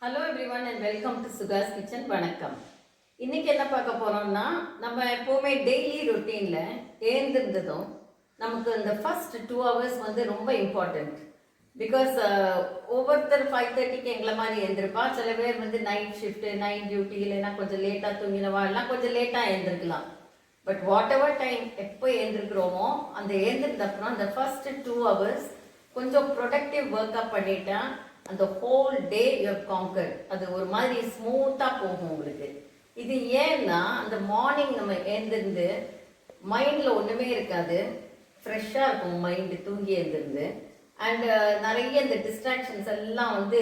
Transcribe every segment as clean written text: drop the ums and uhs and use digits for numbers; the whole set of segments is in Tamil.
Hello everyone and welcome to Sukash kitchen. வணக்கம். இன்னைக்கு என்ன பார்க்க போறோம்னா, நம்ம எப்போவுமே டெய்லி ரொட்டீனில் எழுந்திருந்ததும் நமக்கு இந்த ஃபர்ஸ்ட் 2 hours வந்து ரொம்ப இம்பார்ட்டண்ட். பிகாஸ் ஒவ்வொருத்தர் 5:30க்கு எங்களை மாதிரி எழுந்திருப்பா. சில பேர் வந்து நைட் ஷிஃப்ட், நைட் டியூட்டி, இல்லைன்னா கொஞ்சம் லேட்டாக தூங்கினவா, எல்லாம் கொஞ்சம் லேட்டாக எழுந்திருக்கலாம். பட் வாட் எவர் டைம் எப்போ எழுந்திருக்கிறோமோ அந்த எழுந்திருந்த அப்புறம் அந்த ஃபர்ஸ்ட் 2 hours கொஞ்சம் ப்ரொடக்டிவ் ஒர்க்கப் பண்ணிட்டா அந்த ஹோல் டே யூ காங்கர். அது ஒரு மாதிரி ஸ்மூத்தாக போகும் உங்களுக்கு. இது ஏன்னா அந்த மார்னிங் நம்ம எழுந்திருந்து மைண்டில் ஒன்றுமே இருக்காது, ஃப்ரெஷ்ஷாக இருக்கும் மைண்டு தூங்கி எழுந்திருந்து. அண்ட் நிறைய இந்த டிஸ்ட்ராக்ஷன்ஸ் எல்லாம் வந்து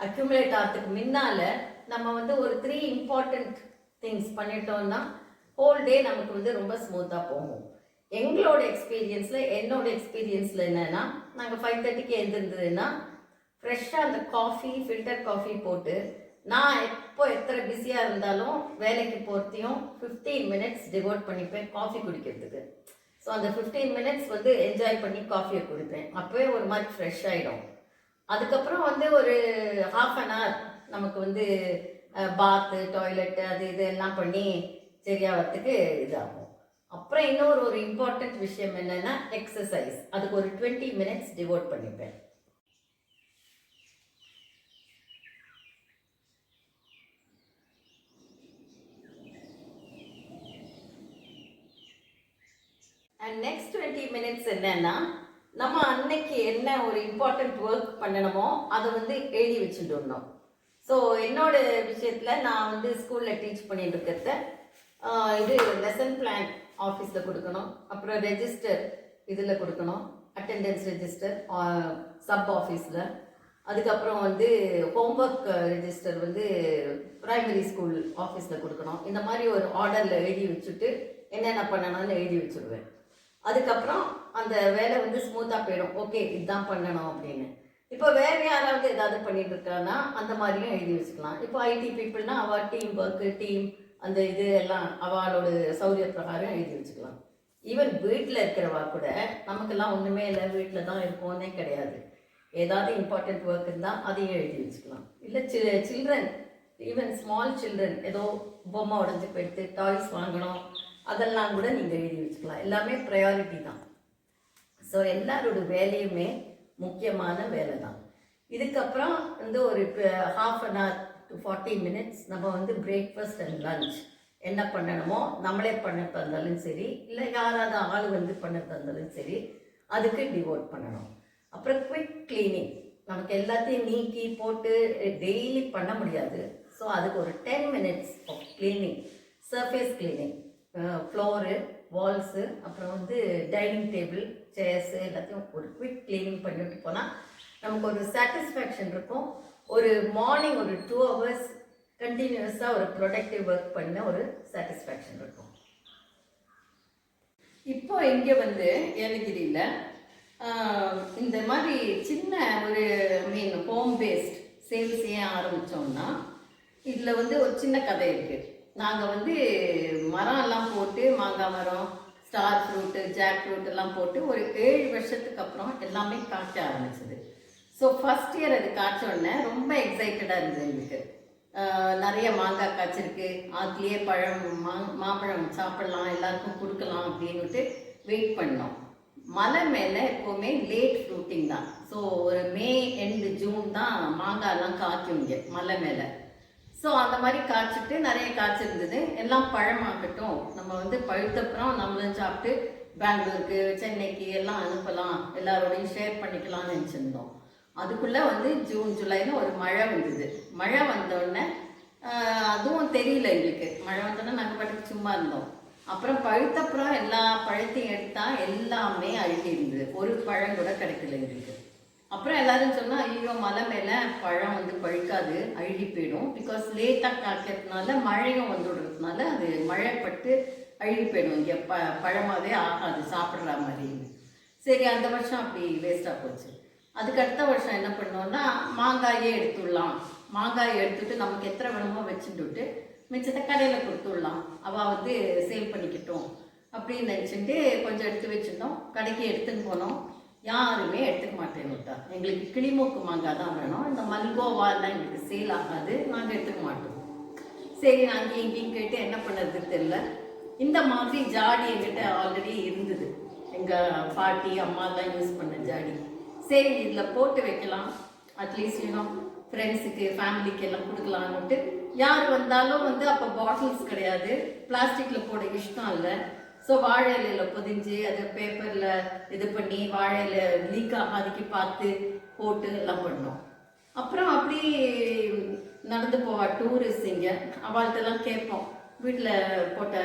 அக்யூமுலேட் ஆகிறதுக்கு முன்னால் நம்ம வந்து ஒரு 3 இம்பார்ட்டண்ட் திங்ஸ் பண்ணிட்டோம்னா ஹோல் டே நமக்கு வந்து ரொம்ப ஸ்மூத்தாக போகும். எங்களோட எக்ஸ்பீரியன்ஸில் என்னோட எக்ஸ்பீரியன்ஸில் என்னென்னா, நாங்கள் 5:30க்கு எழுந்திருந்ததுன்னா ஃப்ரெஷ்ஷாக அந்த காஃபி, ஃபில்டர் காஃபி போட்டு, நான் எத்தனை பிஸியாக இருந்தாலும் வேலைக்கு போகிறதையும் 15 minutes டிவோட் பண்ணிப்பேன் காஃபி குடிக்கிறதுக்கு. ஸோ அந்த 15 minutes வந்து என்ஜாய் பண்ணி காஃபியை குடிப்பேன். அப்போவே ஒரு மாதிரி ஃப்ரெஷ் ஆகிடும். அதுக்கப்புறம் வந்து ஒரு 1/2 hour நமக்கு வந்து பாத்து, டாய்லெட்டு, அது இது எல்லாம் பண்ணி சரியாகிறதுக்கு இதாகும். அப்புறம் இன்னொரு இம்பார்ட்டண்ட் விஷயம் என்னென்னா எக்ஸசைஸ். அதுக்கு ஒரு 20 minutes டிவோட் பண்ணிப்பேன். அண்ட் நெக்ஸ்ட் 20 minutes என்னன்னா, நம்ம அன்னைக்கு என்ன ஒரு இம்பார்ட்டண்ட் ஒர்க் பண்ணணுமோ அதை வந்து எழுதி வச்சுட்டு வரணும். ஸோ என்னோட விஷயத்தில் நான் வந்து ஸ்கூலில் டீச் பண்ணிட்டு இருக்கிறத இது லெசன் பிளான் ஆஃபீஸில் கொடுக்கணும், அப்புறம் ரெஜிஸ்டர் இதில் கொடுக்கணும், அட்டெண்டன்ஸ் ரெஜிஸ்டர் சப் ஆஃபீஸில், அதுக்கப்புறம் வந்து ஹோம்ஒர்க் ரெஜிஸ்டர் வந்து ப்ரைமரி ஸ்கூல் ஆஃபீஸில் கொடுக்கணும். இந்த மாதிரி ஒரு ஆர்டரில் எழுதி வச்சுட்டு என்னென்ன பண்ணணும்னு எழுதி வச்சுருவேன். அதுக்கப்புறம் அந்த வேலை வந்து ஸ்மூத்தாக போயிடும். ஓகே, இதுதான் பண்ணணும் அப்படின்னு. இப்போ வேறு யாராவது ஏதாவது பண்ணிட்டு இருக்காங்கன்னா அந்த மாதிரியும் எழுதி வச்சுக்கலாம். இப்போ ஐடி பீப்புள்னா அவள் டீம் ஒர்க்கு, டீம் அந்த இது எல்லாம் அவளோட சௌரிய பிரகாரம் எழுதி வச்சுக்கலாம். ஈவன் வீட்டில் இருக்கிறவா கூட நமக்கெல்லாம் ஒன்றுமே இல்லை, வீட்டில் தான் இருக்கோன்னே கிடையாது. ஏதாவது இம்பார்ட்டண்ட் ஒர்க் இருந்தால் அதையும் எழுதி வச்சுக்கலாம். இல்லை சில்ட்ரன், ஈவன் ஸ்மால் சில்ட்ரன், ஏதோ பொம்மை உடஞ்சி போயிட்டு டாய்ஸ் வாங்கணும், அதெல்லாம் கூட நீங்கள் எழுதி வச்சுக்கலாம். எல்லாமே ப்ரையாரிட்டி தான். ஸோ எல்லாரோட வேலையுமே முக்கியமான வேலை தான். இதுக்கப்புறம் வந்து ஒரு 1/2 hour to 40 minutes நம்ம வந்து பிரேக்ஃபாஸ்ட் அண்ட் லன்ச் என்ன பண்ணணுமோ நம்மளே பண்ண தந்தாலும் சரி, இல்லை யாராவது ஆள் வந்து பண்ண தந்தாலும் சரி, அதுக்கு டிவோட் பண்ணணும். அப்புறம் குவிக் கிளீனிங், நமக்கு எல்லாத்தையும் நீக்கி போட்டு டெய்லி பண்ண முடியாது. ஸோ அதுக்கு ஒரு 10 minutes of cleaning, surface cleaning, floor, walls, அப்புறம் வந்து டைனிங் டேபிள், சேர்ஸு எல்லாத்தையும் ஒரு குவிக் கிளீனிங் பண்ணிட்டு போனால் நமக்கு ஒரு சாட்டிஸ்ஃபேக்ஷன் இருக்கும். ஒரு மார்னிங் ஒரு 2 hours கண்டினியூஸாக ஒரு ப்ரொடக்டிவ் ஒர்க் பண்ண ஒரு சாட்டிஸ்ஃபேக்ஷன் இருக்கும். இப்போ இங்கே வந்து ஏலகிரியில் இந்த மாதிரி சின்ன ஒரு ஹோம் பேஸ்ட் சேல்ஸ் ஏன் ஆரம்பித்தோம்னா, இதில் வந்து ஒரு சின்ன கதை இருக்குது. நாங்கள் வந்து மரம் எல்லாம் போட்டு, மாங்காய் மரம், ஸ்டார் ஃப்ரூட்டு, ஜாக் ஃப்ரூட் எல்லாம் போட்டு ஒரு 7 வருஷத்துக்கு அப்புறம் எல்லாமே காய்க்க ஆரம்பிச்சது. ஸோ ஃபஸ்ட் இயர் அது காய்ச்சோடனே ரொம்ப எக்ஸைட்டடாக இருந்தது எங்களுக்கு. நிறைய மாங்காய் காய்ச்சிருக்கு, அதுலேயே மாம்பழம் சாப்பிடலாம், எல்லாருக்கும் கொடுக்கலாம் அப்படின்னுட்டு வெயிட் பண்ணோம். மலை மேலே எப்போவுமே லேட் ஃப்ரூட்டிங் தான். ஸோ ஒரு மே எண்டு ஜூன் தான் மாங்காயெல்லாம் காய்க்கும் இங்கே மலை மேலே. ஸோ அந்த மாதிரி காய்ச்சிட்டு நிறைய காய்ச்சிருந்தது. எல்லாம் பழமாக்கட்டும், நம்ம வந்து பழுத்தப்புறம் நம்மளும் சாப்பிட்டு பெங்களூருக்கு, சென்னைக்கு எல்லாம் அனுப்பலாம், எல்லாரோடையும் ஷேர் பண்ணிக்கலாம்னு நினச்சிருந்தோம். அதுக்குள்ளே வந்து ஜூன் ஜூலைன்னு ஒரு மழை வந்தது. மழை வந்தோடனே அதுவும் தெரியல எங்களுக்கு. மழை வந்தோடனே நாங்கள் பாட்டுக்கு சும்மா இருந்தோம். அப்புறம் பழுத்தப்புறம் எல்லா பழத்தையும் எடுத்தால் எல்லாமே அழுகி இருந்தது, ஒரு பழம் கூட கிடைக்கல எங்களுக்கு. அப்புறம் எல்லாரும் சொன்னால், ஐயோ மலை மேலே பழம் வந்து பழுக்காது, அழுகி போயிடும். பிகாஸ் லேட்டாக காய்க்கிறதுனால மழையும் வந்துடுறதுனால அது மழைப்பட்டு அழுகி போயிடும், இங்கே பழமாகவே ஆகாது சாப்பிட்ற மாதிரி. சரி, அந்த வருஷம் அப்படி வேஸ்ட்டாக போச்சு. அதுக்கு அடுத்த வருஷம் என்ன பண்ணோன்னா, மாங்காயே எடுத்துடலாம், மாங்காயை எடுத்துட்டு நமக்கு எத்தனை வேணுமோ வச்சுட்டு மிச்சத்தை கடையில் கொடுத்துடலாம், அவள் வந்து சேல் பண்ணிக்கிட்டோம் அப்படின்னு நினச்சிட்டு கொஞ்சம் எடுத்து வச்சுருந்தோம். கடைக்கு எடுத்துன்னு போனோம். யாருமே எடுத்துக்க மாட்டேன்னுட்டா. எங்களுக்கு கிளிமூக்கு மாங்காய் தான் வேணும், இந்த மல்கோவாலாம் எங்களுக்கு சேல் ஆகாது, நாங்கள் எடுத்துக்க மாட்டோம். சரி, நாங்கள் இங்கேயும் கேட்டு என்ன பண்ணுறதுன்னு தெரியல. இந்த மாதிரி ஜாடி எங்கிட்ட ஆல்ரெடி இருந்தது, எங்கள் பாட்டி அம்மா தான் யூஸ் பண்ண ஜாடி. சரி, இதில் போட்டு வைக்கலாம், அட்லீஸ்ட் ஃப்ரெண்ட்ஸுக்கு ஃபேமிலிக்கு எல்லாம் கொடுக்கலான்னுட்டு. யார் வந்தாலும் அப்போ பாட்டில்ஸ் கிடையாது, பிளாஸ்டிக்கில் போட இஷ்டம் இல்லை. ஸோ வாழை இலையில் பொதிஞ்சு அதை பேப்பரில் இது பண்ணி வாழை இலை லீக் ஆகாதிக்கு பார்த்து போட்டு எல்லாம் பண்ணோம். அப்புறம் அப்படி நடந்து போவா டூரிஸ்ட் இங்கே, அவள்கிட்டலாம் கேட்போம், வீட்டில் போட்ட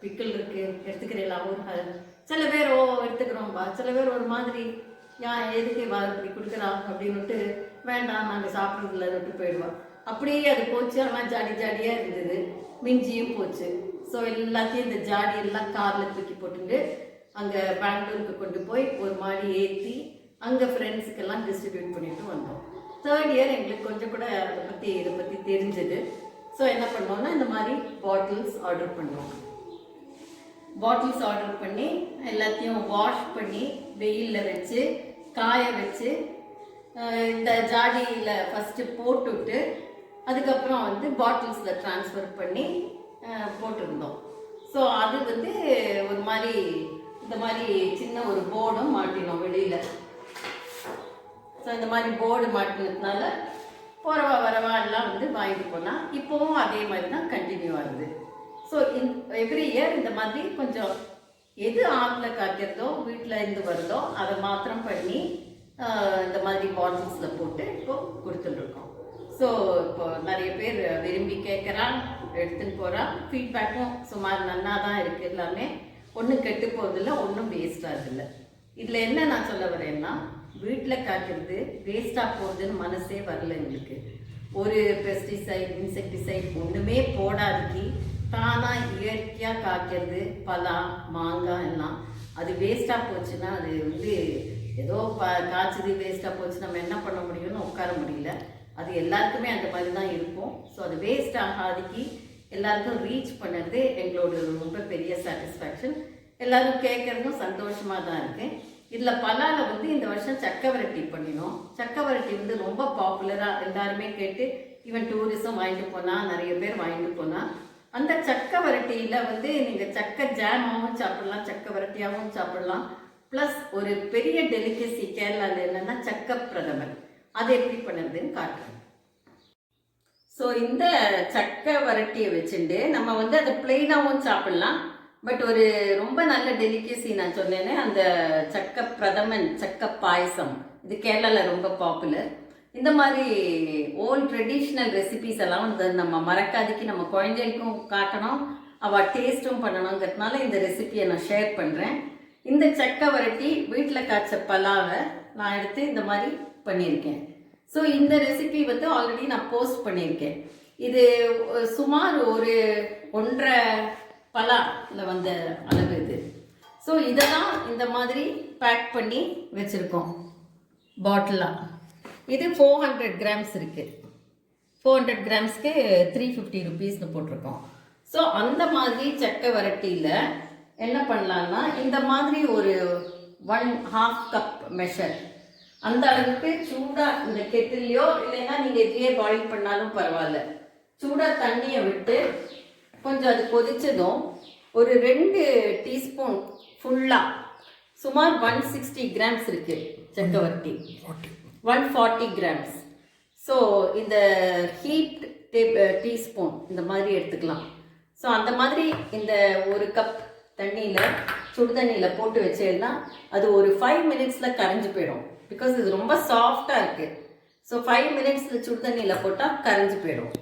பிக்கல் இருக்குது எடுத்துக்கிறீங்களா ஒரு சில பேர் எடுத்துக்கிறோம்பா, சில பேர் ஒரு மாதிரி எதுக்கு இப்படி கொடுக்குறா அப்படின்னுட்டு வேண்டாம் நாங்கள் சாப்பிட்றதில்லன்னுட்டு போயிடுவா. அப்படியே அது போச்சு. ஆனால் ஜாடி ஜாடியாக இருந்தது, மிஞ்சியும் போச்சு. ஸோ எல்லாத்தையும் இந்த ஜாடி எல்லாம் காரில் தூக்கி போட்டுட்டு அங்கே பெங்களூருக்கு கொண்டு போய் ஒரு மாடி ஏற்றி அங்கே ஃப்ரெண்ட்ஸுக்கெல்லாம் டிஸ்ட்ரிபியூட் பண்ணிட்டு வந்தோம். 3rd இயர் எங்களுக்கு கொஞ்சம் கூட இதை பற்றி தெரிஞ்சது. ஸோ என்ன பண்ணோம்னா இந்த மாதிரி பாட்டில்ஸ் ஆர்டர் பண்ணோம். பாட்டில்ஸ் ஆர்டர் பண்ணி எல்லாத்தையும் வாஷ் பண்ணி வெயிலில் வச்சு காய வச்சு இந்த ஜாடியில் ஃபஸ்ட்டு போட்டுவிட்டு அதுக்கப்புறம் பாட்டில்ஸில் ட்ரான்ஸ்ஃபர் பண்ணி போட்டிருந்தோம். ஸோ அது ஒரு மாதிரி இந்த மாதிரி சின்ன ஒரு போர்டும் மாட்டினோம் வெளியில். ஸோ இந்த மாதிரி போர்டு மாட்டினதுனால போகிறவா வரவா எல்லாம் வாங்கிட்டு போனால் இப்போவும் அதே மாதிரி தான் கண்டினியூ ஆகுது. ஸோ எவ்ரி இயர் இந்த மாதிரி கொஞ்சம் எது ஆற்றுல காய்க்கிறதோ வீட்டில் இருந்து வருதோ அதை மாத்திரம் பண்ணி இந்த மாதிரி பாட்டில்ஸில் போட்டு இப்போ கொடுத்துட்ருக்கோம். ஸோ இப்போ நிறைய பேர் விரும்பி கேட்குறான், எடுத்துன்னு போகிறான். ஃபீட்பேக்கும் சுமார் நல்லா தான் இருக்குது. எல்லாமே ஒன்றும் கெட்டு போகிறதில்ல, ஒன்றும் வேஸ்ட் ஆகுதில்லை. இதில் என்ன நான் சொல்ல வரேன்னா, வீட்டில் காய்க்கிறது வேஸ்ட்டாக போகுதுன்னு மனசே வரல எங்களுக்கு. ஒரு பெஸ்டிசைட் இன்செக்டிசைட் ஒன்றுமே போடாதுக்கு தானாக இயற்கையாக காய்க்கிறது பலா மாங்காய் எல்லாம். அது வேஸ்ட்டாக போச்சுன்னா அது ஏதோ காய்ச்சது வேஸ்ட்டாக போச்சு நம்ம என்ன பண்ண முடியும்னு உட்கார முடியல. அது எல்லாருக்குமே அந்த மாதிரி தான் இருக்கும். ஸோ அது வேஸ்ட் ஆகாதிக்கு எல்லாருக்கும் ரீச் பண்ணுறது எங்களோட ரொம்ப பெரிய சாட்டிஸ்ஃபேக்ஷன். எல்லோரும் கேட்குறதும் சந்தோஷமாக தான் இருக்குது. இதில் பலாவில் இந்த வருஷம் சக்கவரட்டி பண்ணினோம். சக்கவரட்டி ரொம்ப பாப்புலராக எல்லாருமே கேட்டு ஈவன் டூரிசம் வாங்கிட்டு போனால் நிறைய பேர் வாங்கிட்டு போனால் அந்த சக்கவரட்டியில் நீங்கள் சக்கை ஜாமாகவும் சாப்பிடலாம், சக்கவரட்டியாகவும் சாப்பிடலாம். ப்ளஸ் ஒரு பெரிய டெலிகசி கேரளாவில் என்னென்னா சக்க பிரதமன், அது எப்படி பண்ணுறதுன்னு காட்டுறேன். ஸோ இந்த சக்கை வரட்டியை வச்சுட்டு நம்ம அதை பிளெயினாகவும் சாப்பிட்லாம். பட் ஒரு ரொம்ப நல்ல டெலிகசி நான் சொன்னேன்னே அந்த சக்க பிரதமன் சக்க பாயசம், இது கேரளாவில் ரொம்ப பாப்புலர். இந்த மாதிரி ஓல்ட் ட்ரெடிஷ்னல் ரெசிபிஸ் எல்லாம் நம்ம மறக்காதிக்கு நம்ம குழந்தைகளுக்கும் காட்டணும், அவள் டேஸ்ட்டும் பண்ணணுங்கிறதுனால இந்த ரெசிபியை நான் ஷேர் பண்ணுறேன். இந்த சக்கை வரட்டி வீட்டில் காய்ச்ச பலாவை நான் எடுத்து இந்த மாதிரி பண்ணியிருக்கேன். ஸோ இந்த ரெசிபி ஆல்ரெடி நான் போஸ்ட் பண்ணியிருக்கேன். இது சுமார் ஒரு 1.5 பலாவில் வந்த அளவு இது. ஸோ இதெல்லாம் இந்த மாதிரி பேக் பண்ணி வச்சுருக்கோம் பாட்டிலாக. இது 400 கிராம்ஸ் இருக்குது. 400 கிராம்ஸ்க்கு 350 ருபீஸ்னு போட்டிருக்கோம். ஸோ அந்த மாதிரி சக்கை வரட்டியில் என்ன பண்ணலான்னா இந்த மாதிரி ஒரு 1/2 கப் மெஷர் அந்த அளவுக்கு சூடாக இந்த கெட்டிலையோ இல்லைன்னா நீங்கள் இதுலேயே பாயில் பண்ணாலும் பரவாயில்ல, சூடாக தண்ணியை விட்டு கொஞ்சம் அது கொதிச்சதும் ஒரு 2 டீஸ்பூன் ஃபுல்லாக சுமார் 160 கிராம்ஸ் இருக்குது சக்கவரட்டி, 140 கிராம்ஸ். ஸோ இந்த ஹீட் டீஸ்பூன் இந்த மாதிரி எடுத்துக்கலாம். ஸோ அந்த மாதிரி இந்த 1 கப் தண்ணியில் சுடு தண்ணியில் போட்டு வச்சேன்னா அது ஒரு 5 மினிட்ஸில் கரைஞ்சி போயிடும். பிகாஸ் இது ரொம்ப சாஃப்டாக இருக்குது. ஸோ 5 மினிட்ஸில் சுடு தண்ணியில் போட்டால் கரைஞ்சி போயிடும்.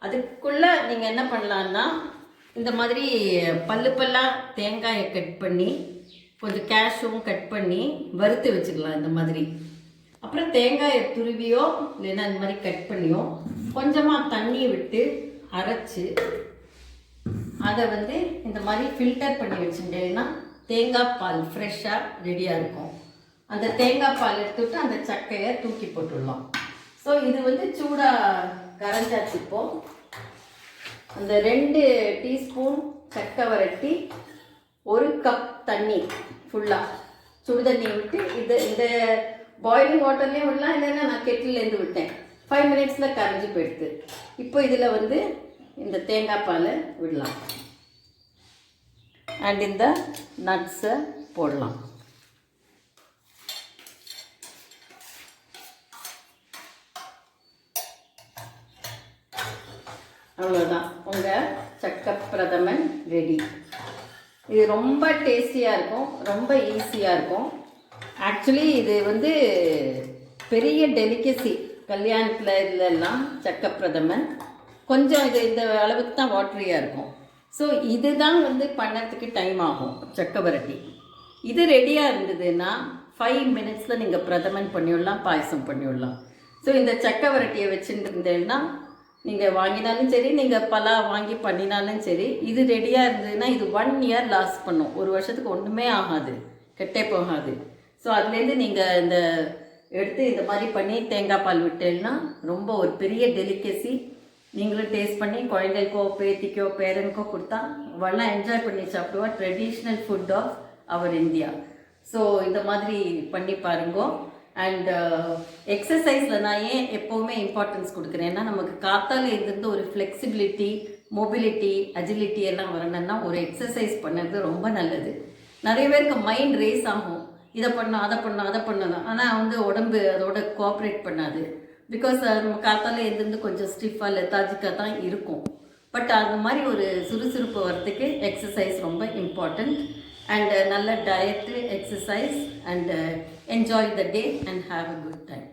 அதுக்குள்ளே நீங்கள் என்ன பண்ணலான்னா இந்த மாதிரி பல்லாக தேங்காயை கட் பண்ணி கொஞ்சம் கேஷ்யூவும் கட் பண்ணி வறுத்து வச்சுக்கலாம் இந்த மாதிரி. அப்புறம் தேங்காயை துருவியோ இல்லைன்னா இந்த மாதிரி கட் பண்ணியோ கொஞ்சமாக தண்ணியை விட்டு அரைச்சி அதை இந்த மாதிரி ஃபில்டர் பண்ணி வச்சுட்டேன்னா தேங்காய் பால் ஃப்ரெஷ்ஷாக ரெடியாக இருக்கும். அந்த தேங்காய் பால் எடுத்துவிட்டு அந்த சக்கையை தூக்கி போட்டுடலாம். ஸோ இது சூடாக கரைஞ்சாச்சு. இப்போது அந்த 2 டீஸ்பூன் சக்கை வரட்டி 1 கப் தண்ணி ஃபுல்லாக சுடுதண்ணியை விட்டு இந்த பாயிலிங் வாட்டர்லேயும் விடலாம், இல்லைன்னா நான் கெட்டிலேருந்து விட்டேன். 5 மினிட்ஸில் கரைஞ்சி போயிடுது. இப்போ இதில் வந்து இந்த தேங்காய் பாலை விடலாம் அண்ட் இந்த நட்ஸை போடலாம். அவ்வளோதான், உங்கள் சக்கை பிரதமன் ரெடி. இது ரொம்ப டேஸ்டியாக இருக்கும், ரொம்ப ஈஸியாக இருக்கும். ஆக்சுவலி இது வந்து பெரிய டெலிகசி கல்யாணத்தில் இதெல்லாம் சக்கை பிரதமன். கொஞ்சம் இது இந்த அளவுக்கு தான் வாட்டரியாக இருக்கும். ஸோ இதுதான் வந்து பண்ணுறதுக்கு டைம் ஆகும் சக்கை வரட்டி. இது ரெடியாக இருந்ததுன்னா 5 மினிட்ஸில் நீங்கள் பிரதமன் பண்ணிவிடலாம், பாயசம் பண்ணிவிடலாம். ஸோ இந்த சக்கை வரட்டியை வச்சுட்டு இருந்தேன்னா நீங்கள் வாங்கினாலும் சரி, நீங்கள் பலா வாங்கி பண்ணினாலும் சரி, இது ரெடியாக இருந்ததுன்னா இது 1 இயர் லாஸ்ட் பண்ணும். 1 வருஷத்துக்கு ஒன்றுமே ஆகாது, கெட்டே போகாது. ஸோ அதுலேருந்து நீங்கள் இந்த எடுத்து இந்த மாதிரி பண்ணி தேங்காய் பால் விட்டேன்னா ரொம்ப ஒரு பெரிய டெலிகசி. நீங்களும் டேஸ்ட் பண்ணி குழந்தைக்கோ பேத்திக்கோ பேரனுக்கோ கொடுத்தா அவெல்லாம் என்ஜாய் பண்ணி சாப்பிடுவா. Traditional food of our India. So இந்த மாதிரி பண்ணி பாருங்கோ. அண்ட் எக்ஸசைஸில் நான் ஏன் எப்போவுமே இம்பார்ட்டன்ஸ் கொடுக்குறேன், ஏன்னா நமக்கு காத்தால் இருந்து ஒரு ஃப்ளெக்சிபிலிட்டி, மொபிலிட்டி, அஜிலிட்டி எல்லாம் வரணும்னா ஒரு எக்ஸசைஸ் பண்ணுறது ரொம்ப நல்லது. நிறைய பேருக்கு மைண்ட் ரேஸ் ஆகும், இதை பண்ணணும் அதை பண்ணணும் அதை பண்ணணும், ஆனால் வந்து உடம்பு அதோட கோஆப்ரேட் பண்ணாது. பிகாஸ் நம்ம காத்தால் எழுந்திருந்து கொஞ்சம் ஸ்டிஃபாக லெத்தாஜிக்காக தான் இருக்கும். பட் அந்த மாதிரி ஒரு சுறுசுறுப்பு வரத்துக்கு எக்ஸசைஸ் ரொம்ப இம்பார்ட்டண்ட். அண்ட் நல்ல diet, exercise and enjoy the day and have a good time.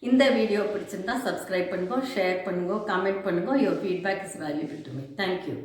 இந்த வீடியோ பிடிச்சிருந்தா சப்ஸ்கிரைப் பண்ணுங்க, ஷேர் பண்ணுங்க, கமெண்ட் பண்ணுங்க. Your feedback is valuable to me. Thank you.